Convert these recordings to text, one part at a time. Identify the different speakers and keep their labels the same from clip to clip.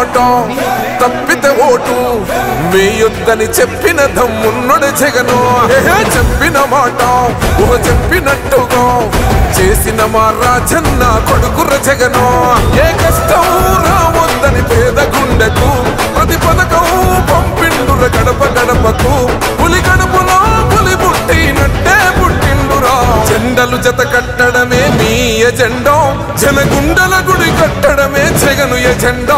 Speaker 1: మాట తప్పితే ఓటు వేయొద్దని చెప్పిన దమ్మున్నడు జగను. చెప్పిన మాట చెప్పినట్టుగా చేసిన మా రాజన్న కొడుకుర జగను. ఏ కష్టం రావద్దని పేద గుండెకు ప్రతి పథకం పంపిండుర గడప గడపకు. పులి గడపలో పులి పుట్టినట్టే పుట్టిండురా. జెండలు జత కట్టడమే మీ ఎజెండా, జనగుండల గుడి కట్టడమే జగను ఎజెండా.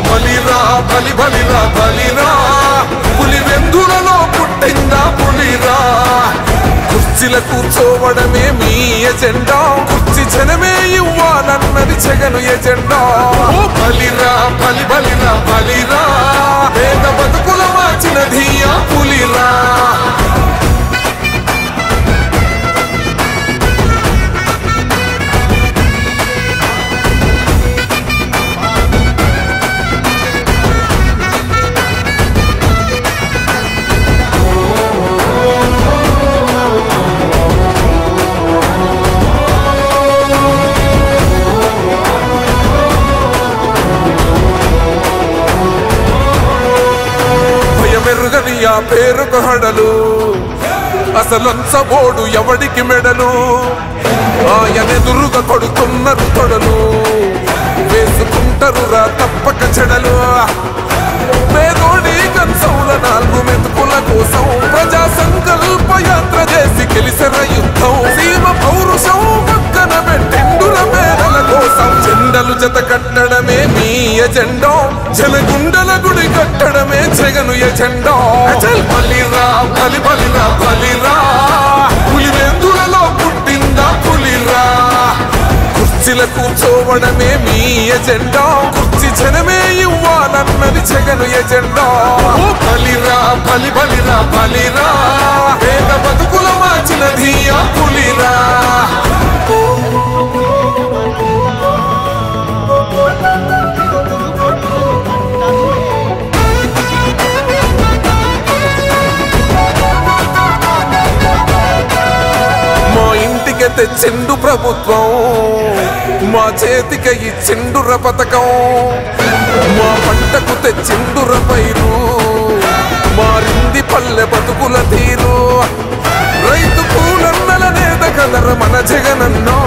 Speaker 1: బలిరా బలి బలిరా బలిరా, పులి వెందులలో పుట్టిందా పులిరా. కుర్చీల కూర్చోవడమే మీ ఎజెండా, కుర్చీ జనమే ఇవ్వాలన్నది జగను ఎజెండా. బలిరా బలి బలిరా బలిరా, పేద బతుకుల మార్చిన ధీయా పులిరా. మెరుగని ఆ పేరుకు హడలు, అసలంచబోడు ఎవడికి మెడలు. ఆయనెదురుగా కొడుతున్నారు తొడలు, వేసుకుంటారు రా తప్పక చెడలు. పేదోడి కంచంల 4 మెతుకుల కోసం ప్రజా సంకల్ప యాత్ర చేసి గెలిసిన యుద్ధం. సీమ పౌరుషం పక్కన పెట్టిండుల పేదల కోసం. జెండలు జత కట్టడమే మీ ఎజెండా, జనగుండల గుడి కట్టడమే జగను ఎజెండా. బలిరా బలి బలిరా బలిరా, పులి వెందులలో పుట్టిందా పులిరా. కుర్చీల కూర్చోవడమే మీ ఎజెండా, కుర్చీ జనమే ఇవ్వాలన్నది జగను ఎజెండా. బలిరా బలి బలిరా బలిరా, పేద బతుకుల మార్చిన ధీయా పులిరా. తెచ్చిండు ప్రభుత్వం, మా చేతికి ఇచ్చిండుర పథకం. మా పంటకు తెచ్చిండుర పైరు, మారింది పల్లె బతుకుల తీరు. రైతు కూలన్నల నేత కదర మన జగనన్నో,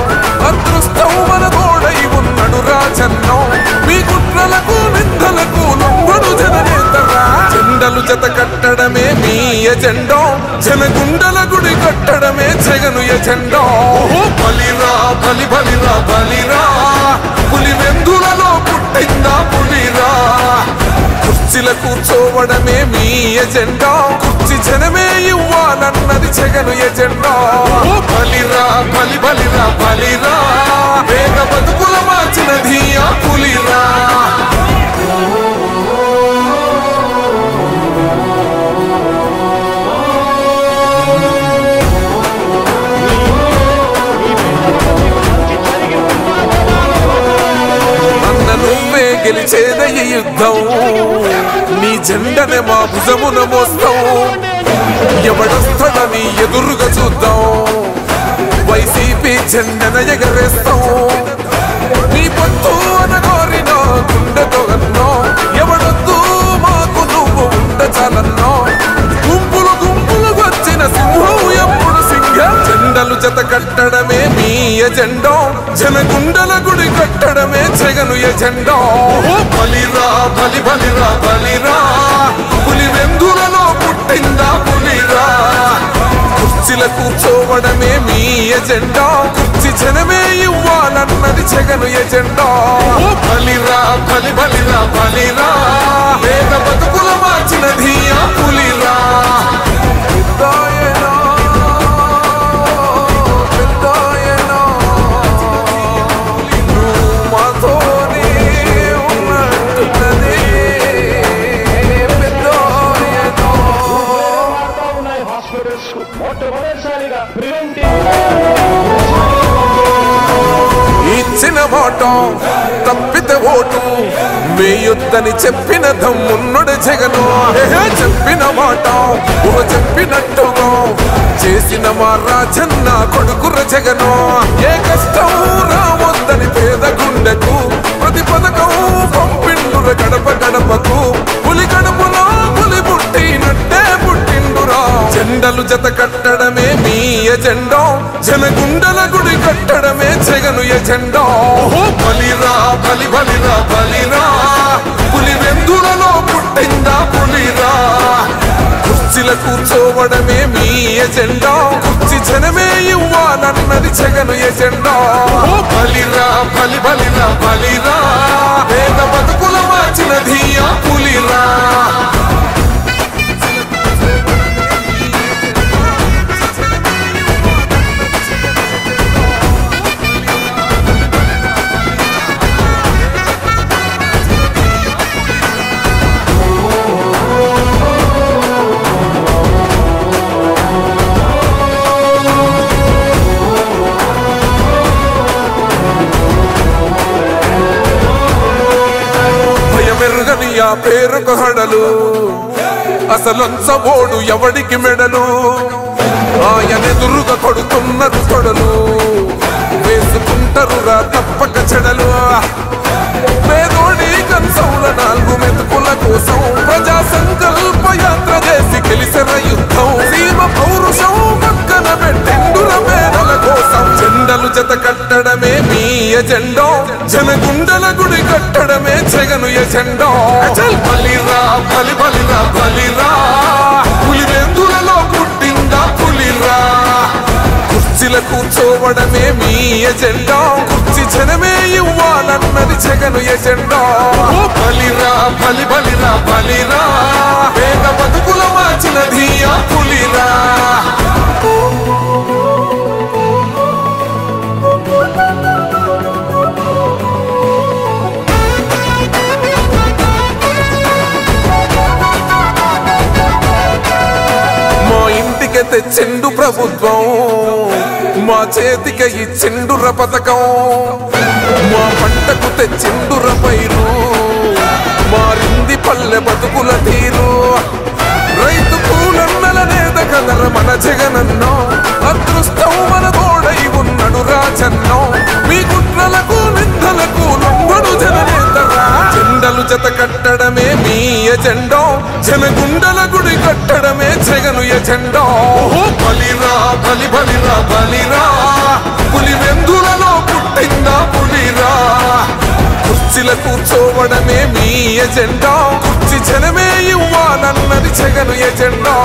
Speaker 1: అదృష్టం మన తోడై ఉన్నడు రాజన్నో. మీ కుట్రలకు నిందలకు లొంగడు జననేతరా. జెండలు జత కట్టడమే మీ ఎజెండా, జనగుండల గుడి కట్టడమే జగను ఎజెండా. బలిరా బలి బలిరా బలిరా, పులి వెందులలో పుట్టిందా పులిరా. కుర్చీల కూర్చోవడమే మీ ఎజెండా, కుర్చీ జనమే ఇవ్వాలన్నది జగను ఎజెండా. బలిరా బలి బలిరా బలిరా, పేద బతుకుల మార్చిన ధీయా పులిరా. గెలిచేద ఈ యుద్ధం, నీ జెండనే మా భుజమున మోస్తాం. ఎవడొస్తాడని ఎదురుగా చూద్దాం, వైసీపీ జెండన ఎగరేస్తాం. నీ పొత్తు అనగోరిన గుండెతో అన్నో, ఎవడొద్దు మాకు నువ్వు ఉండ చాలన్నో. గుంపులు గుంపులు వచ్చిన సింహం ఎప్పుడు సింహం. జెండలు జత కట్టడమే మీ ఎజెండా, జనగుండల గుడి కట్టడమే జగను ఎజెండా. బలిరా బలి బలిరా బలిరా, పులి వెందులలో పుట్టిందా పులిరా. కుర్చీల కూర్చోవడమే మీ ఎజెండా, కుర్చీ జనమే ఇవ్వాలన్నది జగను ఎజెండా. బలిరా బలి బలిరా బలిరా, పేద బతుకుల మార్చిన ధీయా పులిరా. ఇచ్చిన మాట తప్పితే ఓటు వేయొద్దని చెప్పిన దమ్మున్నడు జగను. చెప్పిన మాట చెప్పినట్టుగా చేసిన మా రాజన్న కొడుకుర జగను. ఏ కష్టం రావద్దని పేద గుండెకు ప్రతి పథకం పంపిండు పుట్టిండుర గడప గడపకు పులి గడపలో పులి పుట్టినట్టే పుట్టిండురా జెండలు జత కట్టడమే మీ ఎజెండా జనగుండల గుడి కట్టడమే జగను ఎజెండా బలిరా బలి బలిరా బలిరా పులి వెందులలో పుట్టిందా పులిరా కుర్చీల కూర్చోవడమే మీ ఎజెండా కుర్చీ జనమే ఇవ్వాలన్నది జగను ఎజెండా బలిరా బలి బలిరా బలిరా పేద బతుకుల మార్చినది ఆ పులిరా పేరుకు హడలు అసలంచబోడు ఎవడికి మెడలు ఆయనెదురుగా కొడుతున్నారు తొడలు వేసుకుంటారు రా తప్పక చెడలు పేదోడి కంచంల 4 మెతుకుల కోసం ప్రజా సంకల్ప యాత్ర చేసి గెలిసిన యుద్ధం సీమ పౌరుషం పక్కన పెట్టిండుర పేదల కోసం జెండలు జత కట్టడమే మీ ఎజెండా జనగుండల గుడి కట్టడమే జగను ఎజెండా బలిరా బలి బలిరా బలిరా పులి వెందులలో పుట్టిందా పులిరా కుర్చీల కూర్చోవడమే మీ ఎజెండా కుర్చీ జనమే ఇవ్వాలన్నది జగను ఎజెండా బలిరా బలి బలిరా బలిరా పేద బతుకుల మార్చినది ఆ పులిరా తెచ్చిండు ప్రభుత్వం మా చేతికి ఇచ్చిండుర పథకం మా పంటకు తెచ్చిండుర పైరు మారింది పల్లె బతుకుల తీరు రైతు పూలన్నల నేత కదర మన జగనన్నో అదృష్టం మన తోడై ఉన్నడు రాజన్నో మీ కుట్రలకు నిందలకు లొంగడు జననేతరా జెండలు జత కట్టడమే మీ ఎజెండా జనగుండల గుడి కట్టడమే జగను ఎజెండా బలిరా బలి బలిరా బలిరా పులి వెందులలో పుట్టిందా పులిరా కుర్చీల కూర్చోవడమే మీ ఎజెండా కుర్చీ జనమే ఇవ్వాలన్నది జగను ఎజెండా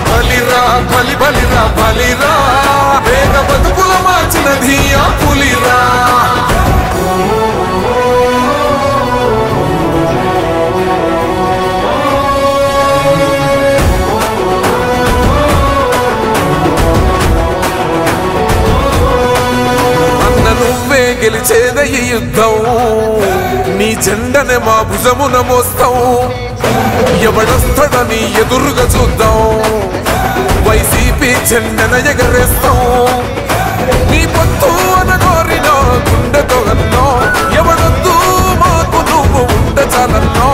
Speaker 1: బలిరా బలి బలిరా బలిరా పేద బతుకుల మార్చినది ఆ పులిరా గెలిచేద ఈ యుద్ధం నీ జెండనే మా భుజమున మోస్తాం ఎవడొస్తాడని ఎదురుగా చూద్దాం వైసీపీ జెండన ఎగరేస్తాం నీ పొత్తు అనగోరిన గుండెతో అన్నో ఎవడొద్దు మాకు నువ్వు ఉండ చాలన్నో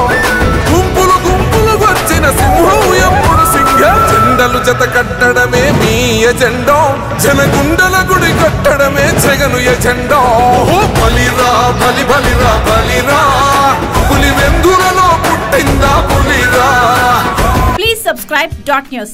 Speaker 1: గుంపులు గుంపులు వచ్చిన సింహం ఎప్పుడు సింహ జెండలు జత కట్టడమే మీ ఎజెండా జనగుండల గుడి కట్టడమే జగను ఎజెండా బలిరా బలి బలిరా బలిరా పులి వెందులలో పుట్టిందా పులిరా
Speaker 2: ప్లీజ్ subscribe .news